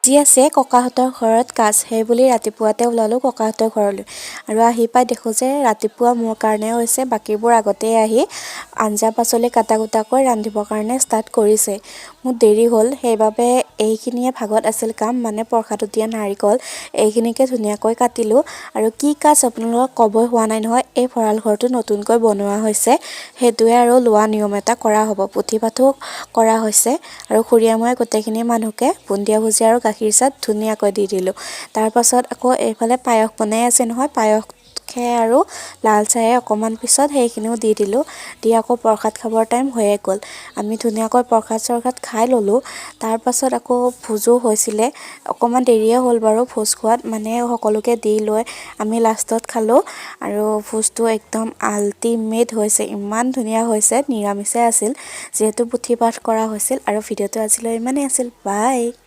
যি আছে ককাহঁতৰ ঘৰত কাজ, সেই বুলি ৰাতিপুৱাতে ওলালোঁ ককাহঁতৰ ঘৰলৈ। আৰু আহি পাই দেখোঁ যে ৰাতিপুৱা মোৰ কাৰণে হৈছে, বাকীবোৰ আগতেই আহি আঞ্জা পাচলি কাটা কুটাকৈ ৰান্ধিবৰ কাৰণে ষ্টাৰ্ট কৰিছে। মোৰ দেৰি হ'ল, সেইবাবে এইখিনিয়ে ভাগত আছিল কাম, মানে প্ৰসাদত দিয়া নাৰিকল এইখিনিকে ধুনীয়াকৈ কাটিলোঁ। আৰু কি কাজ আপোনালোকক ক'বই হোৱা নাই নহয়, এই ভঁৰাল ঘৰটো নতুনকৈ বনোৱা হৈছে, সেইটোৱে আৰু লোৱা নিয়ম এটা কৰা হ'ব। পুথি পাঠো কৰা হৈছে আৰু খুৰীয়ে মই গোটেইখিনি মানুহকে বুন্দিয়া ভুজিয়া আৰু গাখীৰ চাহ ধুনীয়াকৈ দি দিলোঁ। তাৰপাছত আকৌ এইফালে পায়স বনাই আছে নহয়, পায়স আৰু লাল চাহে অকণমান পিছত সেইখিনিও দি দিলোঁ। দি আকৌ প্ৰসাদ খাবৰ টাইম হৈয়ে গ'ল। আমি ধুনীয়াকৈ প্ৰসাদ চৰসাদ খাই ল'লোঁ। তাৰপাছত আকৌ ভোজো হৈছিলে, অকণমান দেৰিয়ে হ'ল বাৰু ভোজ খোৱাত, মানে সকলোকে দি লৈ আমি লাষ্টত খালোঁ। আৰু ভোজটো একদম আল্টিমেট হৈছে, ইমান ধুনীয়া হৈছে। নিৰামিষে আছিল যিহেতু পুথি পাঠ কৰা হৈছিল। আৰু ভিডিঅ'টো আজিলৈ ইমানেই আছিল, বাই।